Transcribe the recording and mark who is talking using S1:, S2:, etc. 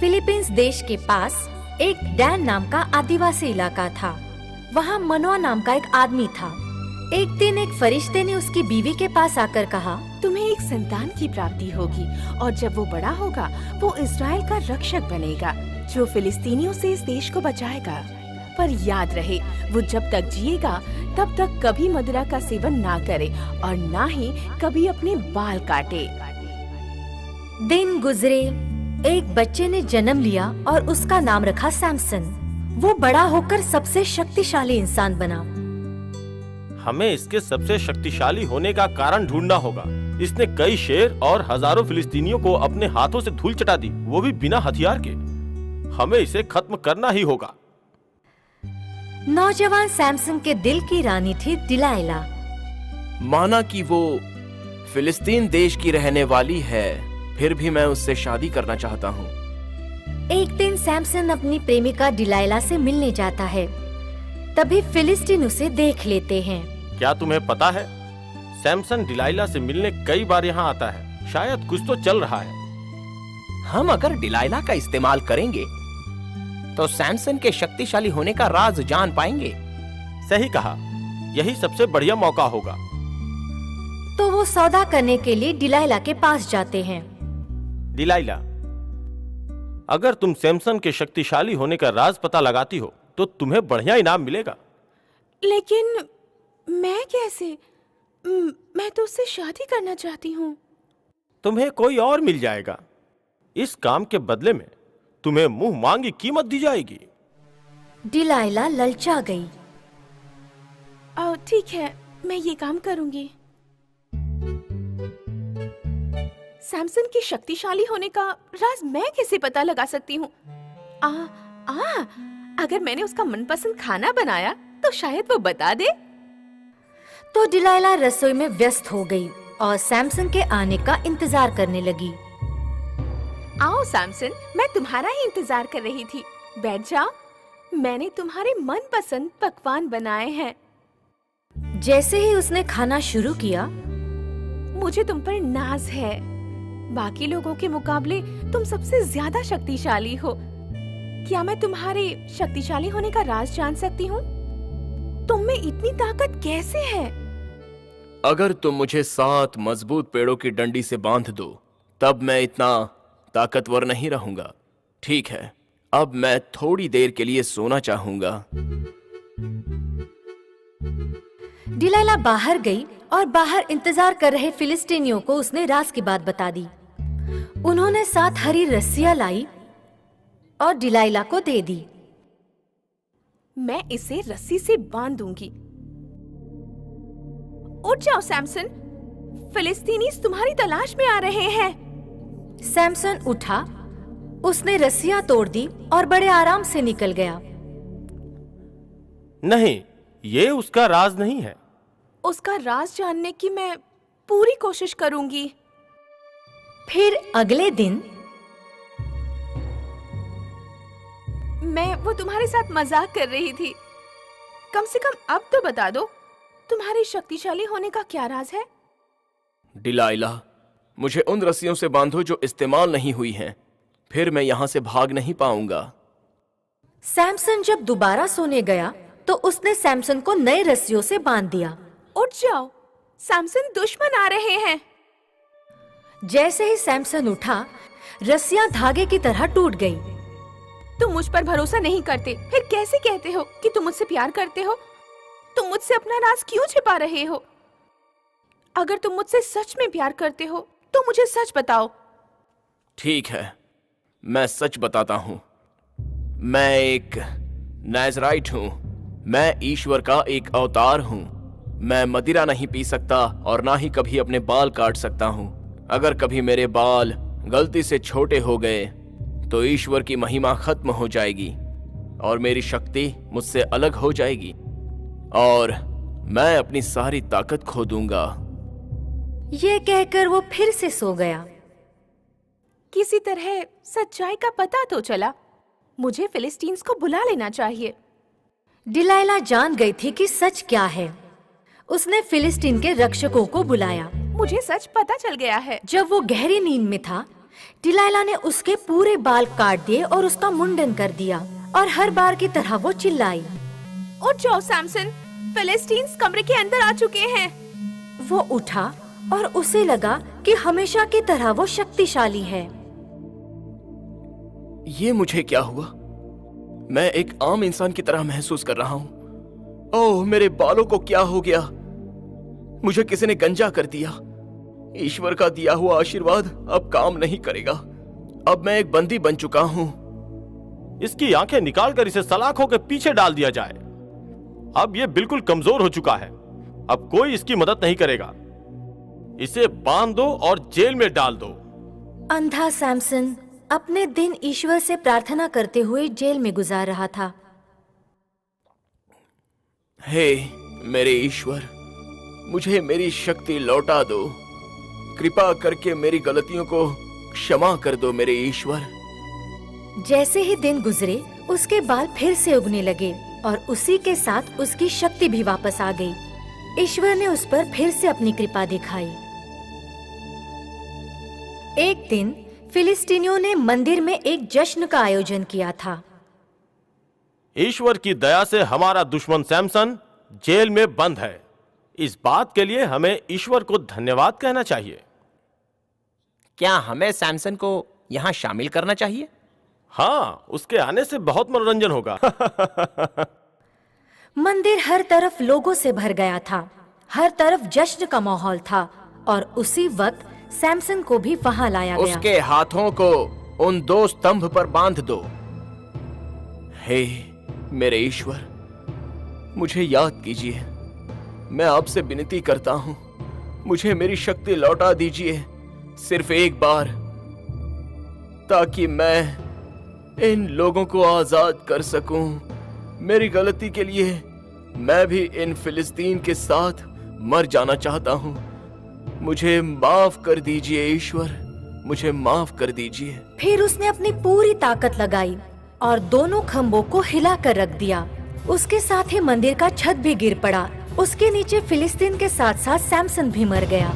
S1: Philippines देश के पास एक डैन नाम का आदिवासी इलाका था। वहाँ मनोआ नाम का एक आदमी था। एक दिन एक फरिश्ते ने उसकी बीवी के पास आकर कहा,
S2: तुम्हें एक संतान की प्राप्ति होगी और जब वो बड़ा होगा वो इज़राइल का रक्षक बनेगा जो फिलिस्तीनियों से इस देश को बचाएगा। पर याद रहे, वो जब तक जिएगा तब तक कभी मदिरा का सेवन ना करे और ना ही कभी अपने बाल काटे।
S1: दिन गुजरे, एक बच्चे ने जन्म लिया और उसका नाम रखा सैमसन। वो बड़ा होकर सबसे शक्तिशाली इंसान बना।
S3: हमें इसके सबसे शक्तिशाली होने का कारण ढूंढना होगा। इसने कई शेर और हजारों फिलिस्तीनियों को अपने हाथों से धूल चटा दी, वो भी बिना हथियार के। हमें इसे खत्म करना ही होगा।
S1: नौजवान सैमसन के दिल की रानी थी डिलाइला।
S4: माना कि वो फिलिस्तीन देश की रहने वाली है, फिर भी मैं उससे शादी करना चाहता हूँ।
S1: एक दिन सैमसन अपनी प्रेमिका डिलाइला से मिलने जाता है। तभी फिलिस्तीन उसे देख लेते हैं।
S3: क्या तुम्हें पता है, सैमसन डिलाइला से मिलने कई बार यहाँ आता है। शायद कुछ तो चल रहा है।
S4: हम अगर डिलाइला का इस्तेमाल करेंगे तो सैमसन के शक्तिशाली होने का राज जान पाएंगे।
S3: सही कहा, यही सबसे बढ़िया मौका होगा।
S1: तो वो सौदा करने के लिए डिलाइला के पास जाते हैं।
S3: डिलाइला, अगर तुम सैमसन के शक्तिशाली होने का राज पता लगाती हो तो तुम्हें बढ़िया इनाम मिलेगा।
S2: लेकिन मैं कैसे? मैं तो उससे शादी करना चाहती हूँ।
S3: तुम्हें कोई और मिल जाएगा। इस काम के बदले में तुम्हें मुंह मांगी कीमत दी जाएगी।
S1: डिलाइला ललचा गई।
S2: ठीक है, मैं ये काम करूंगी। सैमसन की शक्तिशाली होने का राज मैं कैसे पता लगा सकती हूँ? अगर मैंने उसका मनपसंद खाना बनाया तो शायद वो बता दे।
S1: तो डिलाइला रसोई में व्यस्त हो गई और सैमसन के आने का इंतजार करने लगी।
S2: आओ सैमसन, मैं तुम्हारा ही इंतजार कर रही थी। बैठ जाओ, मैंने तुम्हारे मनपसंद पकवान बनाए हैं।
S1: जैसे ही उसने खाना शुरू किया,
S2: मुझे तुम पर नाज है। बाकी लोगों के मुकाबले तुम सबसे ज्यादा शक्तिशाली हो। क्या मैं तुम्हारे शक्तिशाली होने का राज जान सकती हूँ? तुम में इतनी ताकत कैसे है?
S4: अगर तुम मुझे 7 मजबूत पेड़ों की डंडी से बांध दो, तब मैं इतना ताकतवर नहीं रहूंगा। ठीक है, अब मैं थोड़ी देर के लिए सोना चाहूंगा।
S1: डिलाइला बाहर गई और बाहर इंतजार कर रहे फिलिस्तीनियों को उसने राज की बात बता दी। उन्होंने 7 हरी रस्सियां लाई और डिलाइला को दे दी।
S2: मैं इसे रस्सी से बांध दूंगी। उठ जाओ सैमसन, फिलिस्तीनी तुम्हारी तलाश में आ रहे हैं।
S1: सैमसन उठा, उसने रस्सियां तोड़ दी और बड़े आराम से निकल गया।
S3: नहीं, ये उसका राज नहीं है।
S2: उसका राज जानने की मैं पूरी कोशिश करूंगी।
S1: फिर अगले दिन
S2: वो तुम्हारे साथ मजाक कर रही थी। कम से कम अब तो बता दो, तुम्हारे शक्तिशाली होने का क्या राज है?
S4: डिलाइला, मुझे उन रस्सियों से बांधो जो इस्तेमाल नहीं हुई हैं, फिर मैं यहाँ से भाग नहीं पाऊंगा।
S1: सैमसन जब दोबारा सोने गया तो उसने सैमसन को नए रस्सियों से बांध दिया।
S2: उठ जाओ, सैमसन दुश्मन आ रहे हैं।
S1: जैसे ही सैमसन उठा, रस्सियां धागे की तरह टूट गई।
S2: तुम मुझ पर भरोसा नहीं करते, फिर कैसे कहते हो कि तुम मुझसे प्यार करते हो? तुम मुझसे अपना राज क्यों छिपा रहे हो? अगर तुम मुझसे सच में प्यार करते हो तो मुझे सच बताओ।
S4: ठीक है, मैं सच बताता हूँ। मैं एक नाज़राइट हूँ। मैं ईश्वर का एक अवतार हूँ। मैं मदिरा नहीं पी सकता और ना ही कभी अपने बाल काट सकता हूँ। अगर कभी मेरे बाल गलती से छोटे हो गए तो ईश्वर की महिमा खत्म हो जाएगी और मेरी शक्ति मुझसे अलग हो जाएगी और मैं अपनी सारी ताकत खो दूंगा।
S1: ये कहकर वो फिर से सो गया।
S2: किसी तरह सच्चाई का पता तो चला। मुझे फिलिस्तीन्स को बुला लेना चाहिए।
S1: डिलाइला जान गई थी कि सच क्या है। उसने फिलिस्तीन के रक्षकों को बुलाया।
S2: मुझे सच पता चल गया है।
S1: जब वो गहरी नींद में था, डिलाइला ने उसके पूरे बाल काट दिए और उसका मुंडन कर दिया और हर बार की तरह वो चिल्लाई।
S2: उठ जाओ सैमसन, फिलिस्तीन्स कमरे के अंदर आ चुके हैं।
S1: वो उठा और उसे लगा कि हमेशा की तरह वो शक्तिशाली है।
S4: ये मुझे क्या हुआ? मैं एक आम इंसान की तरह महसूस कर रहा हूँ। ओह, मेरे बालों को क्या हो गया? मुझे किसी ने गंजा कर दिया। ईश्वर का दिया हुआ आशीर्वाद अब काम नहीं करेगा। अब मैं एक बंदी बन चुका हूँ।
S3: इसकी आंखें निकालकर इसे सलाखों के पीछे डाल दिया जाए। अब ये बिल्कुल कमजोर हो चुका है। अब कोई इसकी मदद नहीं करेगा। इसे बांध दो और जेल में डाल दो।
S1: अंधा सैमसन अपने दिन ईश्वर से प्रार्थना करते हुए जेल में गुजार रहा था।
S4: हे मेरे ईश्वर, मुझे मेरी शक्ति लौटा दो। कृपा करके मेरी गलतियों को क्षमा कर दो मेरे ईश्वर।
S1: जैसे ही दिन गुजरे उसके बाल फिर से उगने लगे और उसी के साथ उसकी शक्ति भी वापस आ गई। ईश्वर ने उस पर फिर से अपनी कृपा दिखाई। एक दिन फिलिस्तीनियों ने मंदिर में एक जश्न का आयोजन किया था।
S3: ईश्वर की दया से हमारा दुश्मन सैमसन जेल में बंद है। इस बात के लिए हमें ईश्वर को धन्यवाद कहना चाहिए।
S5: क्या हमें सैमसन को यहाँ शामिल करना चाहिए?
S3: हाँ, उसके आने से बहुत मनोरंजन होगा।
S1: मंदिर हर तरफ लोगों से भर गया था। हर तरफ जश्न का माहौल था और उसी वक्त सैमसन को भी वहां लाया गया।
S4: उसके हाथों को उन 2 स्तंभ पर बांध दो। हे मेरे ईश्वर, मुझे याद कीजिए। मैं आपसे विनती करता हूँ, मुझे मेरी शक्ति लौटा दीजिए, सिर्फ एक बार, ताकि मैं इन लोगों को आजाद कर सकूं। मेरी गलती के लिए मैं भी इन फिलिस्तीन के साथ मर जाना चाहता हूं। मुझे माफ कर दीजिए ईश्वर, मुझे माफ कर दीजिए।
S1: फिर उसने अपनी पूरी ताकत लगाई और दोनों खंभों को हिला कर रख दिया। उसके साथ ही मंदिर का छत भी गिर पड़ा। उसके नीचे फिलिस्तीन के साथ साथ सैमसन भी मर गया।